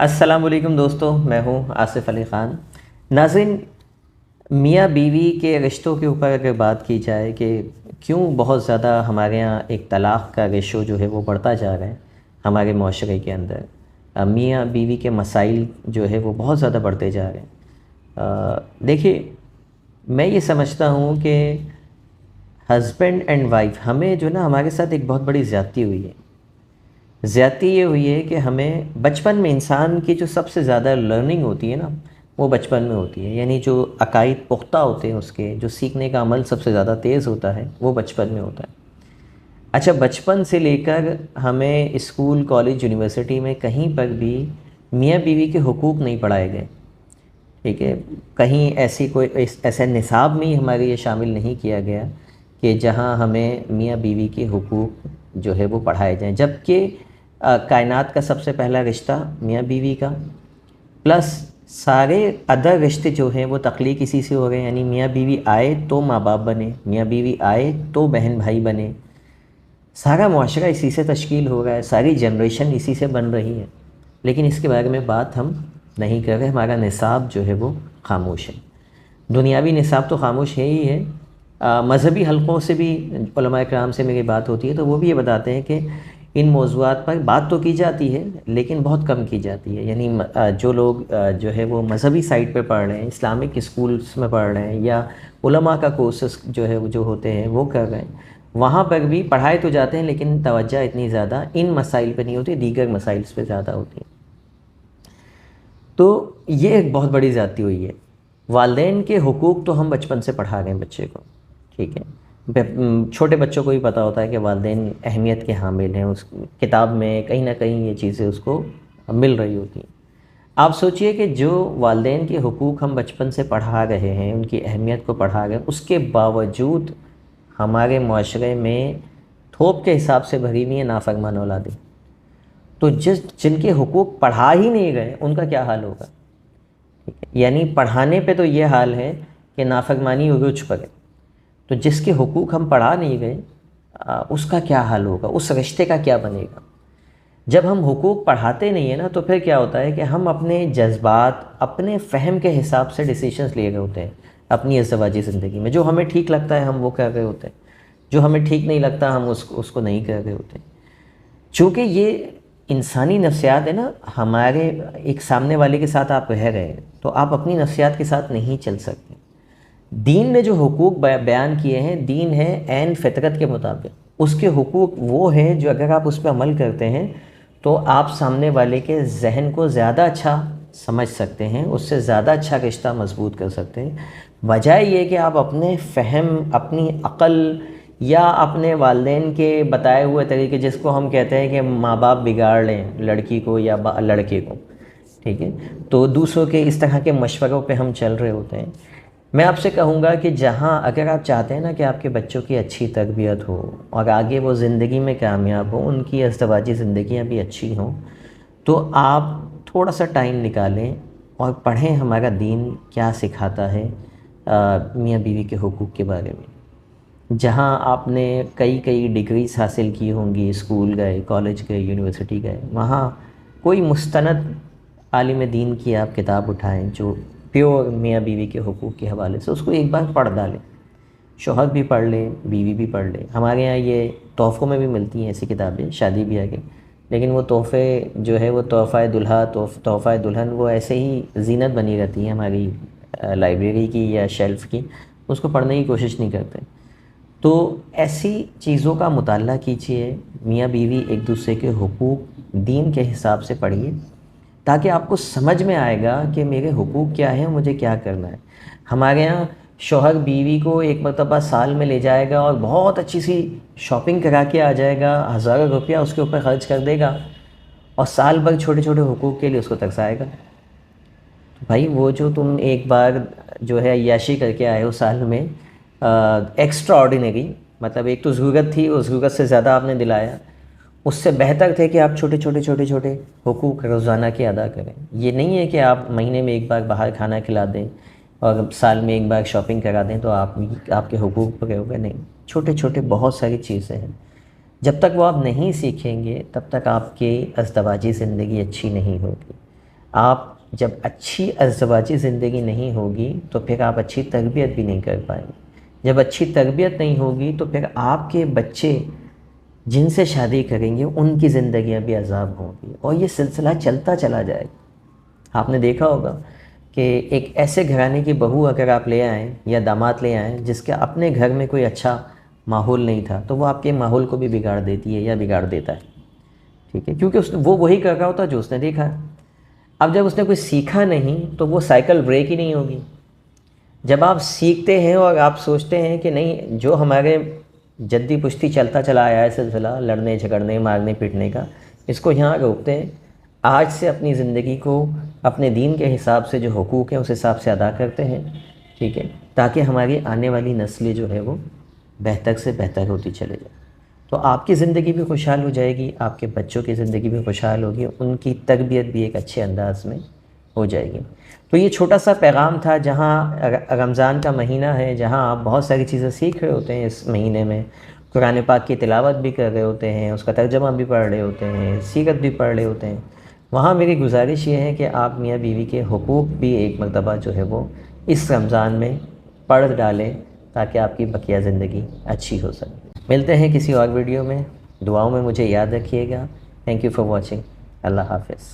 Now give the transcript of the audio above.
السلام علیکم دوستو، میں ہوں آصف علی خان۔ ناظرین، میاں بیوی کے رشتوں کے اوپر اگر بات کی جائے کہ کیوں بہت زیادہ ہمارے یہاں ایک طلاق کا ریشو جو ہے وہ بڑھتا جا رہا ہے ہمارے معاشرے کے اندر، میاں بیوی کے مسائل جو ہے وہ بہت زیادہ بڑھتے جا رہے ہیں۔ دیکھیے، میں یہ سمجھتا ہوں کہ ہسبینڈ اینڈ وائف ہمیں جو نا ہمارے ساتھ ایک بہت بڑی زیادتی ہوئی ہے۔ زیادتی یہ ہوئی ہے کہ ہمیں بچپن میں انسان کی جو سب سے زیادہ لرننگ ہوتی ہے نا، وہ بچپن میں ہوتی ہے، یعنی جو عقائد پختہ ہوتے ہیں اس کے جو سیکھنے کا عمل سب سے زیادہ تیز ہوتا ہے وہ بچپن میں ہوتا ہے۔ اچھا، بچپن سے لے کر ہمیں اسکول، کالج، یونیورسٹی میں کہیں پر بھی میاں بیوی کے حقوق نہیں پڑھائے گئے، ٹھیک ہے؟ کہیں ایسے نصاب میں ہی ہمارے یہ شامل نہیں کیا گیا کہ جہاں ہمیں میاں بیوی کے حقوق جو ہے وہ پڑھائے جائیں، جبکہ کائنات کا سب سے پہلا رشتہ میاں بیوی کا، پلس سارے ادر رشتے جو ہیں وہ تخلیق اسی سے ہو رہے ہیں، یعنی میاں بیوی آئے تو ماں باپ بنے، میاں بیوی آئے تو بہن بھائی بنے، سارا معاشرہ اسی سے تشکیل ہو رہا ہے، ساری جنریشن اسی سے بن رہی ہے، لیکن اس کے بارے میں بات ہم نہیں کر رہے۔ ہمارا نصاب جو ہے وہ خاموش ہے، دنیاوی نصاب تو خاموش ہے ہی ہے۔ مذہبی حلقوں سے بھی، علماء کرام سے میری بات ہوتی ہے تو وہ بھی یہ بتاتے ہیں کہ ان موضوعات پر بات تو کی جاتی ہے لیکن بہت کم کی جاتی ہے، یعنی جو لوگ جو ہے وہ مذہبی سائٹ پہ پڑھ رہے ہیں، اسلامک اسکولس میں پڑھ رہے ہیں یا علماء کا کورسز جو ہے جو ہوتے ہیں وہ کر رہے ہیں، وہاں پر بھی پڑھائے تو جاتے ہیں لیکن توجہ اتنی زیادہ ان مسائل پہ نہیں ہوتی، دیگر مسائل پہ زیادہ ہوتی ہے۔ تو یہ ایک بہت بڑی زیادتی ہوئی ہے۔ والدین کے حقوق تو ہم بچپن سے پڑھا رہے ہیں بچے کو، ٹھیک ہے؟ چھوٹے بچوں کو بھی پتہ ہوتا ہے کہ والدین اہمیت کے حامل ہیں، اس کتاب میں کہیں نہ کہیں یہ چیزیں اس کو مل رہی ہوتی ہیں۔ آپ سوچئے کہ جو والدین کے حقوق ہم بچپن سے پڑھا رہے ہیں، ان کی اہمیت کو پڑھا رہے ہیں، اس کے باوجود ہمارے معاشرے میں تھوپ کے حساب سے بھری ہوئی ہیں نافرمان اولادیں، تو جن کے حقوق پڑھا ہی نہیں گئے ان کا کیا حال ہوگا؟ یعنی پڑھانے پہ تو یہ حال ہے کہ نافرمانی عروج پر ہے، تو جس کے حقوق ہم پڑھا نہیں گئے اس کا کیا حال ہوگا، اس رشتے کا کیا بنے گا؟ جب ہم حقوق پڑھاتے نہیں ہیں نا تو پھر کیا ہوتا ہے کہ ہم اپنے جذبات، اپنے فہم کے حساب سے ڈیسیشنز لیے گئے ہوتے ہیں اپنی ازدواجی زندگی میں، جو ہمیں ٹھیک لگتا ہے ہم وہ کر رہے ہوتے ہیں، جو ہمیں ٹھیک نہیں لگتا ہم اس کو نہیں کر رہے ہوتے ہیں۔ چونکہ یہ انسانی نفسیات ہے نا، ہمارے ایک سامنے والے کے ساتھ آپ رہ رہے ہیں تو آپ اپنی نفسیات کے ساتھ نہیں چل سکتے۔ دین نے جو حقوق بیان کیے ہیں، دین ہے عین فطرت کے مطابق، اس کے حقوق وہ ہیں جو اگر آپ اس پہ عمل کرتے ہیں تو آپ سامنے والے کے ذہن کو زیادہ اچھا سمجھ سکتے ہیں، اس سے زیادہ اچھا رشتہ مضبوط کر سکتے ہیں، بجائے یہ کہ آپ اپنے فہم، اپنی عقل یا اپنے والدین کے بتائے ہوئے طریقے، جس کو ہم کہتے ہیں کہ ماں باپ بگاڑ لیں لڑکی کو یا لڑکے کو، ٹھیک ہے؟ تو دوسروں کے اس طرح کے مشوروں پہ ہم چل رہے ہوتے ہیں۔ میں آپ سے کہوں گا کہ جہاں اگر آپ چاہتے ہیں نا کہ آپ کے بچوں کی اچھی تربیت ہو اور آگے وہ زندگی میں کامیاب ہوں، ان کی ازدواجی زندگیاں بھی اچھی ہوں، تو آپ تھوڑا سا ٹائم نکالیں اور پڑھیں ہمارا دین کیا سکھاتا ہے میاں بیوی کے حقوق کے بارے میں۔ جہاں آپ نے کئی ڈگریز حاصل کی ہوں گی، اسکول گئے، کالج گئے، یونیورسٹی گئے، وہاں کوئی مستند عالم دین کی آپ کتاب اٹھائیں جو پیور میاں بیوی کے حقوق کے حوالے سے، اس کو ایک بار پڑھ ڈالیں، شوہر بھی پڑھ لے، بیوی بھی پڑھ لے۔ ہمارے یہاں یہ تحفوں میں بھی ملتی ہیں ایسی کتابیں شادی بیاہ کے، لیکن وہ تحفے جو ہے وہ تحفہ دلہا، تحفہ دلہن، وہ ایسے ہی زینت بنی رہتی ہیں ہماری لائبریری کی یا شیلف کی، اس کو پڑھنے کی کوشش نہیں کرتے۔ تو ایسی چیزوں کا مطالعہ کیجیے، میاں بیوی ایک دوسرے کے حقوق دین کے حساب سے پڑھیے، تاکہ آپ کو سمجھ میں آئے گا کہ میرے حقوق کیا ہیں، مجھے کیا کرنا ہے۔ ہمارے ہاں شوہر بیوی کو ایک مرتبہ سال میں لے جائے گا اور بہت اچھی سی شاپنگ کرا کے آ جائے گا، ہزاروں روپیہ اس کے اوپر خرچ کر دے گا اور سال بھر چھوٹے چھوٹے حقوق کے لیے اس کو ترسائے گا۔ بھائی، وہ جو تم ایک بار جو ہے عیاشی کر کے آئے ہو سال میں، ایکسٹرا آرڈینری، مطلب ایک تو ضرورت تھی، اس ضرورت سے زیادہ آپ نے دلایا، اس سے بہتر تھے کہ آپ چھوٹے چھوٹے حقوق روزانہ کے ادا کریں۔ یہ نہیں ہے کہ آپ مہینے میں ایک بار باہر کھانا کھلا دیں اور سال میں ایک بار شاپنگ کرا دیں تو آپ کے حقوق پورے ہو گئے، نہیں۔ چھوٹے بہت ساری چیزیں ہیں، جب تک وہ آپ نہیں سیکھیں گے تب تک آپ کی ازدواجی زندگی اچھی نہیں ہوگی۔ آپ جب اچھی ازدواجی زندگی نہیں ہوگی تو پھر آپ اچھی تربیت بھی نہیں کر پائیں گے. جب اچھی تربیت نہیں ہوگی تو پھر آپ کے بچے جن سے شادی کریں گے ان کی زندگیاں بھی عذاب ہوں گی، اور یہ سلسلہ چلتا چلا جائے گا. آپ نے دیکھا ہوگا کہ ایک ایسے گھرانے کی بہو اگر آپ لے آئیں یا داماد لے آئیں جس کے اپنے گھر میں کوئی اچھا ماحول نہیں تھا، تو وہ آپ کے ماحول کو بھی بگاڑ دیتی ہے یا بگاڑ دیتا ہے. ٹھیک ہے، کیونکہ وہ وہی کر رہا ہوتا جو اس نے دیکھا ہے. اب جب اس نے کوئی سیکھا نہیں تو وہ سائیکل بریک ہی نہیں ہوگی. جب آپ سیکھتے ہیں اور آپ سوچتے ہیں کہ نہیں، جو ہمارے جدی پشتی چلتا چلا آیا ہے سلسلہ لڑنے جھگڑنے مارنے پیٹنے کا، اس کو یہاں روکتے ہیں. آج سے اپنی زندگی کو اپنے دین کے حساب سے جو حقوق ہیں اس حساب سے ادا کرتے ہیں. ٹھیک ہے، تاکہ ہماری آنے والی نسلیں جو ہے وہ بہتر سے بہتر ہوتی چلے جائیں. تو آپ کی زندگی بھی خوشحال ہو جائے گی، آپ کے بچوں کی زندگی بھی خوشحال ہوگی، ان کی تربیت بھی ایک اچھے انداز میں ہو جائے گی. تو یہ چھوٹا سا پیغام تھا، جہاں رمضان کا مہینہ ہے، جہاں آپ بہت ساری چیزیں سیکھ رہے ہوتے ہیں. اس مہینے میں قرآن پاک کی تلاوت بھی کر رہے ہوتے ہیں، اس کا ترجمہ بھی پڑھ رہے ہوتے ہیں، سیرت بھی پڑھ رہے ہوتے ہیں. وہاں میری گزارش یہ ہے کہ آپ میاں بیوی کے حقوق بھی ایک مرتبہ جو ہے وہ اس رمضان میں پڑھ ڈالیں، تاکہ آپ کی بقیہ زندگی اچھی ہو سکے. ملتے ہیں کسی اور ویڈیو میں. دعاؤں میں مجھے یاد رکھیے گا. Thank you for watching. اللہ حافظ.